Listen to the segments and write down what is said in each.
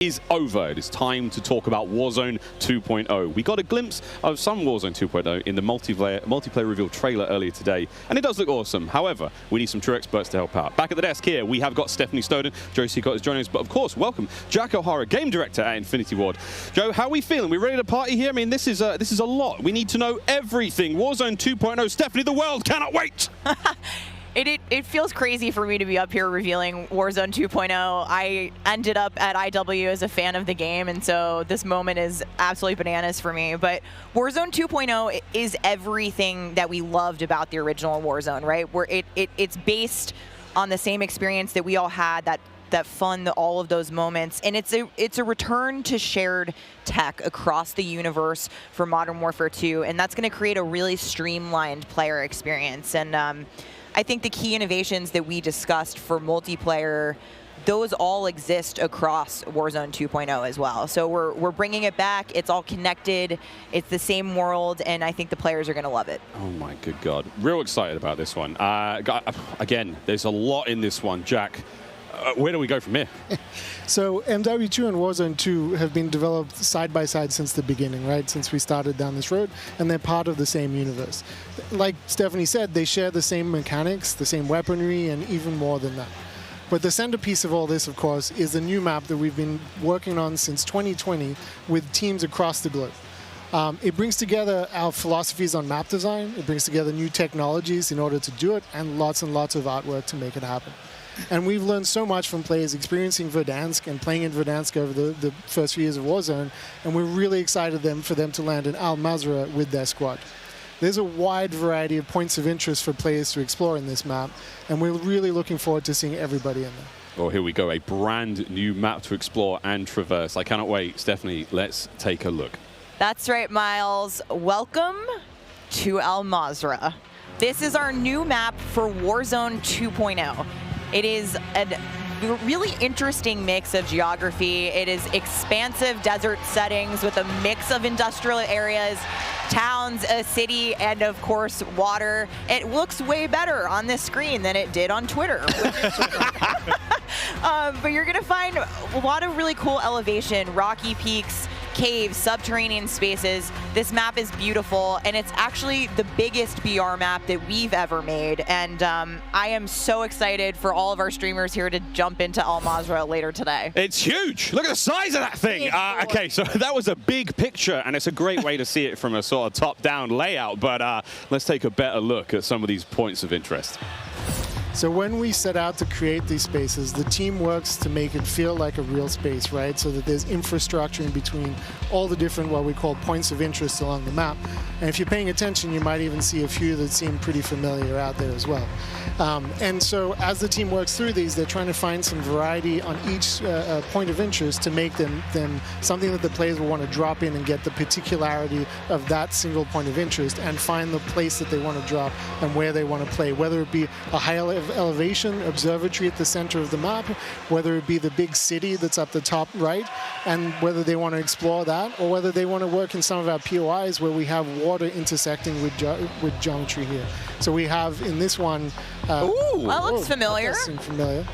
Is over. It is time to talk about Warzone 2.0. We got a glimpse of some Warzone 2.0 in the multiplayer reveal trailer earlier today, and it does look awesome. However, we need some true experts to help out. Back at the desk here, we have got Stephanie Snowden, Joe Seacott is joining us, but of course, welcome Jack O'Hara, game director at Infinity Ward. Joe, how are we feeling? We ready to party here? I mean, this is a lot. We need to know everything. Warzone 2.0. Stephanie, the world cannot wait. It feels crazy for me to be up here revealing Warzone 2.0. I ended up at IW as a fan of the game, and so this moment is absolutely bananas for me. But Warzone 2.0 is everything that we loved about the original Warzone, right? Where it's based on the same experience that we all had, that fun, all of those moments, and it's a return to shared tech across the universe for Modern Warfare 2, and that's going to create a really streamlined player experience. And I think the key innovations that we discussed for multiplayer, those all exist across Warzone 2.0 as well. So we're bringing it back. It's all connected. It's the same world, and I think the players are going to love it. Oh my good God. Real excited about this one. Again, there's a lot in this one. Jack, where do we go from here? So MW2 and Warzone 2 have been developed side by side since the beginning, right? Since we started down this road, and they're part of the same universe. Like Stephanie said, they share the same mechanics, the same weaponry, and even more than that. But the centerpiece of all this, of course, is the new map that we've been working on since 2020 with teams across the globe. It brings together our philosophies on map design, it brings together new technologies in order to do it, and lots of artwork to make it happen. And we've learned so much from players experiencing Verdansk and playing in Verdansk over the first few years of Warzone, and we're really excited for them to land in Al Mazrah with their squad. There's a wide variety of points of interest for players to explore in this map, and we're really looking forward to seeing everybody in there. Well, here we go, a brand new map to explore and traverse. I cannot wait. Stephanie, let's take a look. That's right, Miles. Welcome to Al Mazrah. This is our new map for Warzone 2.0. It is a really interesting mix of geography. It is expansive desert settings with a mix of industrial areas, towns, a city, and of course, water. It looks way better on this screen than it did on Twitter. But you're gonna find a lot of really cool elevation, rocky peaks, caves, subterranean spaces. This map is beautiful, and it's actually the biggest BR map that we've ever made. And I am so excited for all of our streamers here to jump into Al Mazrah later today. It's huge. Look at the size of that thing. Okay, so that was a big picture, and it's a great way to see it from a sort of top-down layout. But let's take a better look at some of these points of interest. So when we set out to create these spaces, the team works to make it feel like a real space, right? So that there's infrastructure in between all the different, what we call points of interest along the map. And if you're paying attention, you might even see a few that seem pretty familiar out there as well. And so as the team works through these, they're trying to find some variety on each point of interest to make them something that the players will want to drop in and get the particularity of that single point of interest and find the place that they want to drop and where they want to play, whether it be a high elevation observatory at the center of the map, whether it be the big city that's up the top right, and whether they want to explore that, or whether they want to work in some of our POIs where we have water intersecting with geometry here. So we have in this one... Ooh, that looks familiar. That does seem familiar.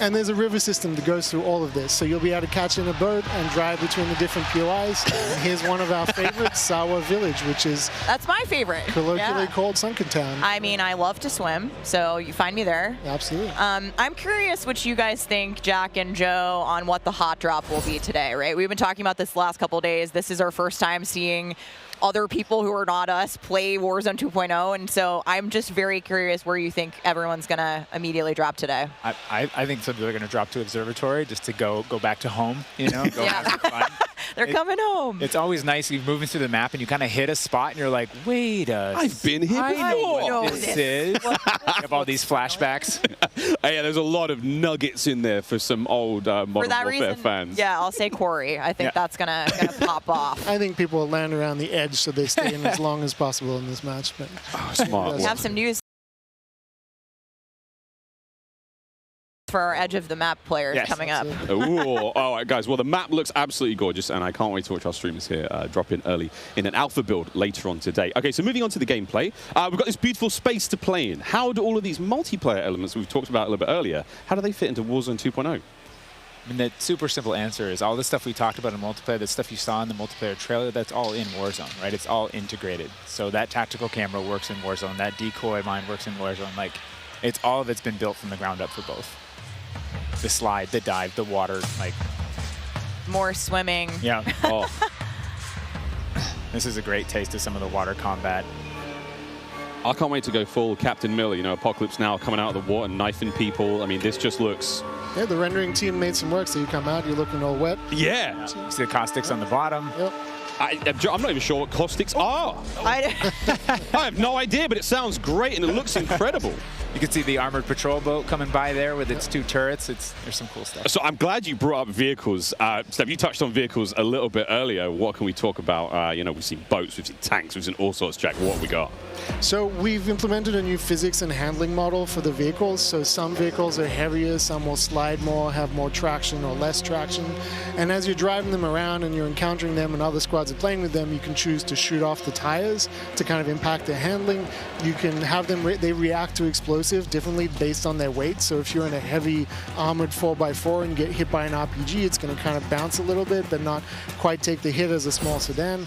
And there's a river system that goes through all of this. So you'll be able to catch in a boat and drive between the different POIs. And here's one of our favorites, Sawa Village, which is... That's my favorite. Colloquially called Sunken Town. I mean, I love to swim, so you find me there. Absolutely. I'm curious what you guys think, Jack and Joe, on what the hot drop will be today, right? We've been talking about this the last couple of days. This is our first time seeing other people who are not us play Warzone 2.0, and so I'm just very curious where you think everyone's going to immediately drop today. I think some people are going to drop to Observatory just to go back to home, you know, go have some fun. They're coming home. It's always nice. You're moving through the map and you kind of hit a spot and you're like, wait I've been here before. I know what this is. You have all these flashbacks. Yeah, there's a lot of nuggets in there for some old Modern Warfare fans. Yeah, I'll say Quarry. I think that's gonna pop off. I think people will land around the edge so they stay in as long as possible in this match. But smart. We have some news for our edge of the map players coming up. Ooh, all right, guys. Well, the map looks absolutely gorgeous, and I can't wait to watch our streamers here drop in early in an alpha build later on today. Okay, so moving on to the gameplay, we've got this beautiful space to play in. How do all of these multiplayer elements we've talked about a little bit earlier, how do they fit into Warzone 2.0? I mean, the super simple answer is all the stuff we talked about in multiplayer, the stuff you saw in the multiplayer trailer, that's all in Warzone, right? It's all integrated. So that tactical camera works in Warzone, that decoy mine works in Warzone. Like, it's all of it's been built from the ground up for both. The slide, the dive, the water, like. More swimming. Yeah. Oh. This is a great taste of some of the water combat. I can't wait to go full Captain Miller, you know, Apocalypse Now coming out of the water, knifing people. I mean, this just looks... Yeah, the rendering team made some work, so you come out, you're looking all wet. Yeah. See the caustics on the bottom. Yep. I'm not even sure what caustics are. I have no idea, but it sounds great and it looks incredible. You can see the armored patrol boat coming by there with its 2 turrets. There's some cool stuff. So I'm glad you brought up vehicles. Steph, you touched on vehicles a little bit earlier. What can we talk about? You know, we've seen boats, we've seen tanks, we've seen all sorts. Jack, what have we got? So we've implemented a new physics and handling model for the vehicles. So some vehicles are heavier, some will slide more, have more traction or less traction. And as you're driving them around and you're encountering them and other squads are playing with them, you can choose to shoot off the tires to kind of impact their handling. You can have them, they react to explosive differently based on their weight. So if you're in a heavy armored 4x4 and get hit by an RPG, it's going to kind of bounce a little bit, but not quite take the hit as a small sedan.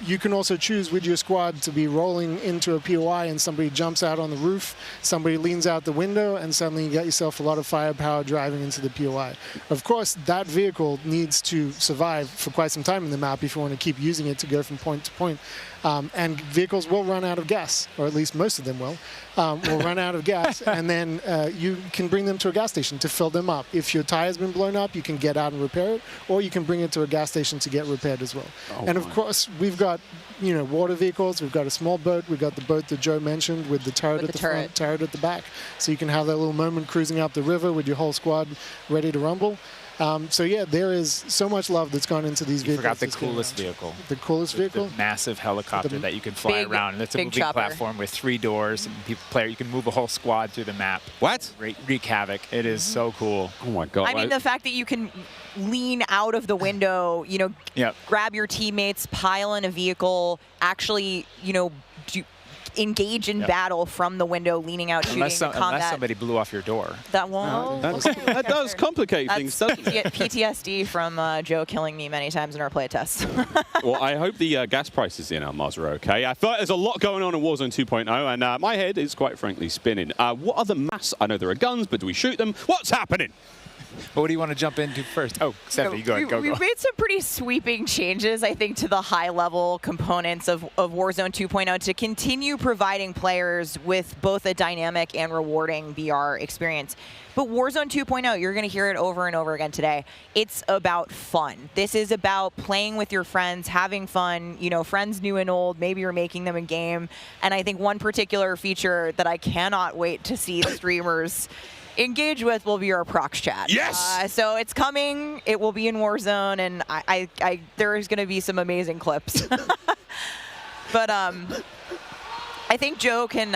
You can also choose with your squad to be rolling into a POI and somebody jumps out on the roof, somebody leans out the window, and suddenly you get yourself a lot of firepower driving into the POI. Of course, that vehicle needs to survive for quite some time in the map if you want to keep using it to go from point to point. And vehicles will run out of gas, or at least most of them will run out of gas, and then you can bring them to a gas station to fill them up. If your tire's been blown up, you can get out and repair it, or you can bring it to a gas station to get repaired as well. And of course, we've got, you know, water vehicles, we've got a small boat, we've got the boat that Joe mentioned with the turret at the front, turret at the back, so you can have that little moment cruising up the river with your whole squad ready to rumble. So yeah, there is so much love that's gone into these vehicles. Forgot the coolest vehicle. The coolest vehicle? The massive helicopter that you can fly around. And it's a moving platform with 3 doors. And you can move a whole squad through the map. What? Wreak havoc. It is so cool. Oh my God. I mean, the fact that you can lean out of the window, you know, grab your teammates, pile in a vehicle, actually, you know, engage in battle from the window, leaning out, shooting, combat. Unless somebody blew off your door. That won't. That does complicate things, doesn't it? PTSD from Joe killing me many times in our play tests. Well, I hope the gas prices in Al Mazrah are okay. I feel like there's a lot going on in Warzone 2.0, and my head is quite frankly spinning. What are the mass? I know there are guns, but do we shoot them? What's happening? Well, what do you want to jump into first? Oh, Stephanie, go. We've made some pretty sweeping changes, I think, to the high-level components of Warzone 2.0 to continue providing players with both a dynamic and rewarding VR experience. But Warzone 2.0, you're going to hear it over and over again today. It's about fun. This is about playing with your friends, having fun, you know, friends new and old. Maybe you're making them a game. And I think one particular feature that I cannot wait to see the streamers engage with will be our prox chat. Yes! So it's coming. It will be in Warzone, and there's going to be some amazing clips. But I think Joe can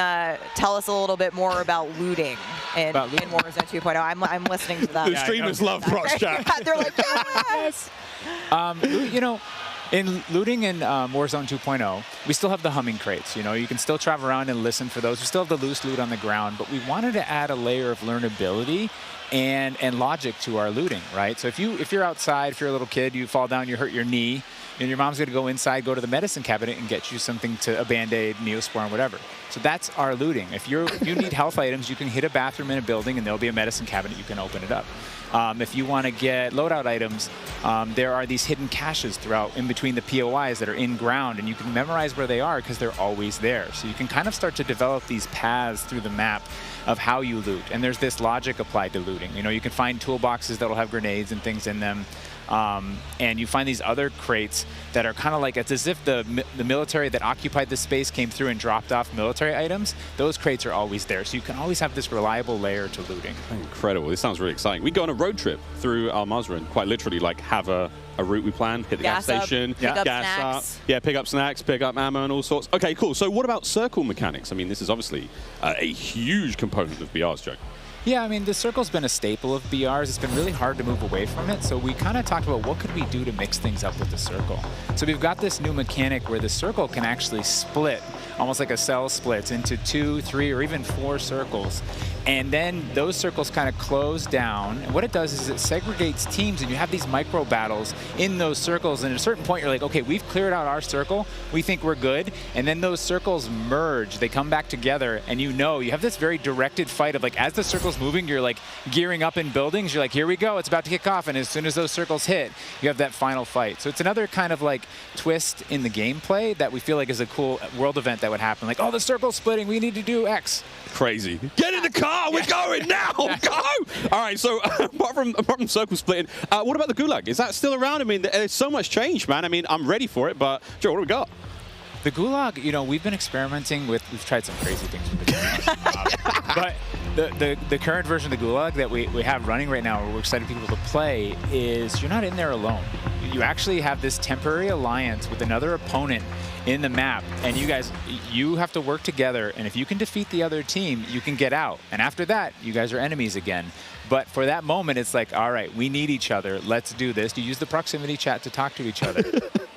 tell us a little bit more about looting in Warzone 2.0. I'm listening to that. The streamers love prox chat. Yeah, they're like, yes! You know, in looting in Warzone 2.0, we still have the humming crates. You know, you can still travel around and listen for those. We still have the loose loot on the ground, but we wanted to add a layer of learnability and logic to our looting, right? So if you're outside, if you're a little kid, you fall down, you hurt your knee, and your mom's gonna go inside, go to the medicine cabinet and get you something a Band-Aid, Neosporin, whatever. So that's our looting. If you need health items, you can hit a bathroom in a building and there'll be a medicine cabinet, you can open it up. If you want to get loadout items, there are these hidden caches throughout in between the POIs that are in ground, and you can memorize where they are because they're always there. So you can kind of start to develop these paths through the map of how you loot. And there's this logic applied to looting. You know, you can find toolboxes that'll have grenades and things in them. And you find these other crates that are kind of like, it's as if the military that occupied the space came through and dropped off military items. Those crates are always there. So you can always have this reliable layer to looting. Incredible. This sounds really exciting. We go on a road trip through Al Mazrah and quite literally like have a route we plan, hit the gas station, pick up gas snacks. up, pick up snacks, pick up ammo and all sorts. Okay, cool. So what about circle mechanics? I mean, this is obviously a huge component of BR's, Joe. Yeah, I mean, the circle's been a staple of BRs. It's been really hard to move away from it, so we kind of talked about what could we do to mix things up with the circle. So we've got this new mechanic where the circle can actually split, almost like a cell splits, into 2, 3, or even 4 circles. And then those circles kind of close down. And what it does is it segregates teams, and you have these micro battles in those circles. And at a certain point, you're like, okay, we've cleared out our circle. We think we're good. And then those circles merge. They come back together. And you have this very directed fight of like, as the circle's moving, you're like gearing up in buildings. You're like, here we go. It's about to kick off. And as soon as those circles hit, you have that final fight. So it's another kind of like twist in the gameplay that we feel like is a cool world event that would happen. Like, oh, the circle's splitting. We need to do X. Crazy. Get in the car. We're going now. Go. All right. So apart from circle splitting, what about the Gulag? Is that still around? I mean, there's so much change, man. I mean, I'm ready for it. But Joe, what do we got? The Gulag, we've been experimenting with. We've tried some crazy things with the Gulag. But the current version of the Gulag that we have running right now, where we're excited people to play, is you're not in there alone. You actually have this temporary alliance with another opponent in the map, and you have to work together, and if you can defeat the other team, you can get out. And after that, you guys are enemies again. But for that moment, it's like, all right, we need each other. Let's do this. You use the proximity chat to talk to each other.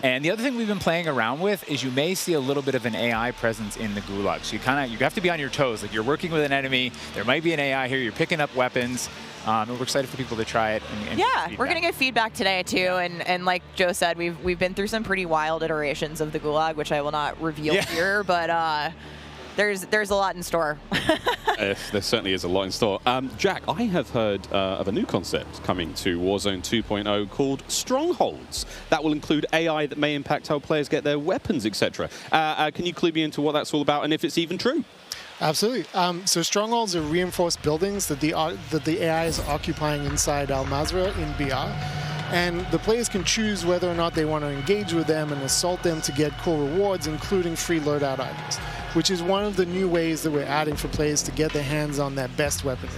And the other thing we've been playing around with is you may see a little bit of an AI presence in the Gulag. So you have to be on your toes. Like, you're working with an enemy. There might be an AI here. You're picking up weapons. And we're excited for people to try it. And yeah, we're going to get feedback today, too. And like Joe said, we've been through some pretty wild iterations of the Gulag, which I will not reveal here. But there's a lot in store. There certainly is a lot in store. Jack, I have heard of a new concept coming to Warzone 2.0 called Strongholds. That will include AI that may impact how players get their weapons, etc. Can you clue me into what that's all about and if it's even true? Absolutely. So Strongholds are reinforced buildings that the AI is occupying inside Al Mazrah in BR. And the players can choose whether or not they want to engage with them and assault them to get cool rewards, including free loadout items, which is one of the new ways that we're adding for players to get their hands on their best weaponry.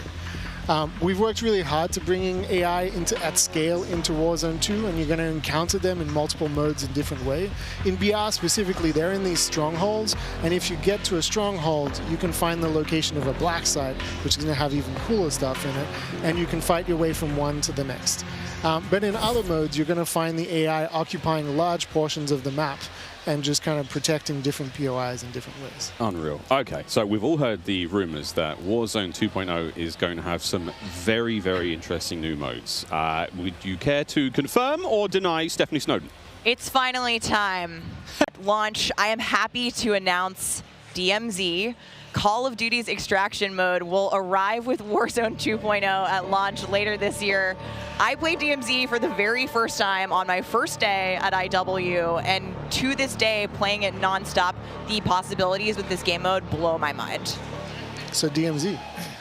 We've worked really hard to bringing AI at scale into Warzone 2, and you're going to encounter them in multiple modes in different ways. In BR specifically, they're in these strongholds, and if you get to a stronghold, you can find the location of a black site, which is going to have even cooler stuff in it, and you can fight your way from one to the next. But in other modes, you're going to find the AI occupying large portions of the map and just kind of protecting different POIs in different ways. Unreal. Okay, so we've all heard the rumors that Warzone 2.0 is going to have some very, very interesting new modes. Would you care to confirm or deny Stephanie Snowden? It's finally time. At launch, I am happy to announce DMZ. Call of Duty's extraction mode will arrive with Warzone 2.0 at launch later this year. I played DMZ for the very first time on my first day at IW, and to this day, playing it nonstop, the possibilities with this game mode blow my mind. So DMZ.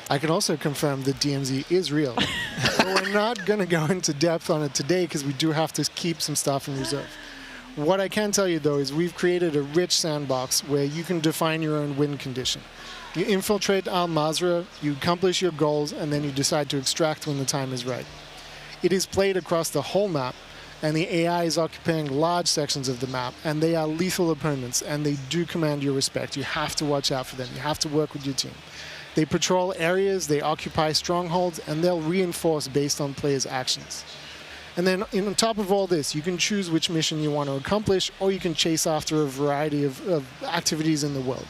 I can also confirm that DMZ is real. But we're not going to go into depth on it today because we do have to keep some stuff in reserve. What I can tell you, though, is we've created a rich sandbox where you can define your own win condition. You infiltrate Al Mazrah, you accomplish your goals, and then you decide to extract when the time is right. It is played across the whole map, and the AI is occupying large sections of the map, and they are lethal opponents, and they do command your respect. You have to watch out for them. You have to work with your team. They patrol areas, they occupy strongholds, and they'll reinforce based on players' actions. And then on top of all this, you can choose which mission you want to accomplish, or you can chase after a variety of activities in the world.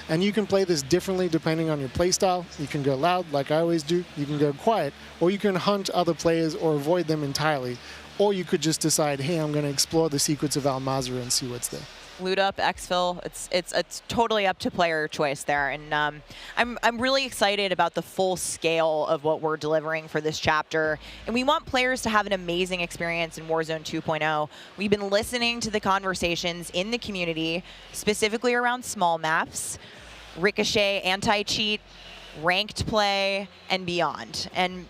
And you can play this differently depending on your playstyle. You can go loud, like I always do. You can go quiet, or you can hunt other players or avoid them entirely. Or you could just decide, hey, I'm going to explore the secrets of Al Mazrah and see what's there. Loot up, exfil, it's totally up to player choice there. And I'm really excited about the full scale of what we're delivering for this chapter. And we want players to have an amazing experience in Warzone 2.0. We've been listening to the conversations in the community, specifically around small maps, Ricochet, anti-cheat, ranked play, and beyond. And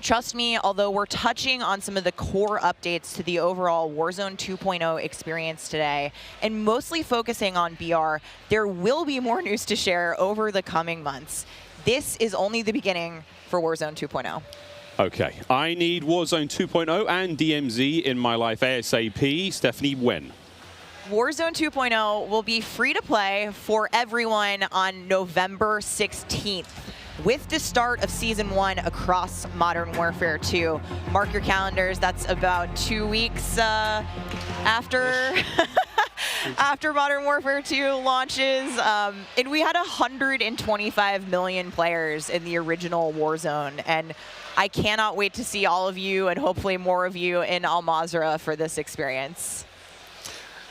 trust me, although we're touching on some of the core updates to the overall Warzone 2.0 experience today, and mostly focusing on BR, there will be more news to share over the coming months. This is only the beginning for Warzone 2.0. Okay, I need Warzone 2.0 and DMZ in my life ASAP. Stephanie, when? Warzone 2.0 will be free to play for everyone on November 16th. With the start of Season 1 across Modern Warfare 2. Mark your calendars, that's about 2 weeks after after Modern Warfare 2 launches. And we had 125 million players in the original Warzone. And I cannot wait to see all of you and hopefully more of you in Al Mazrah for this experience.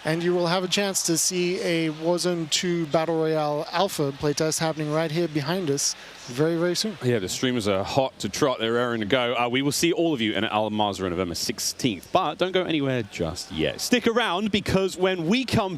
And you will have a chance to see a Warzone 2 Battle Royale Alpha playtest happening right here behind us very, very soon. Yeah, the streamers are hot to trot. They're raring to go. We will see all of you in Al Mazrah on November 16th. But don't go anywhere just yet. Stick around, because when we come back,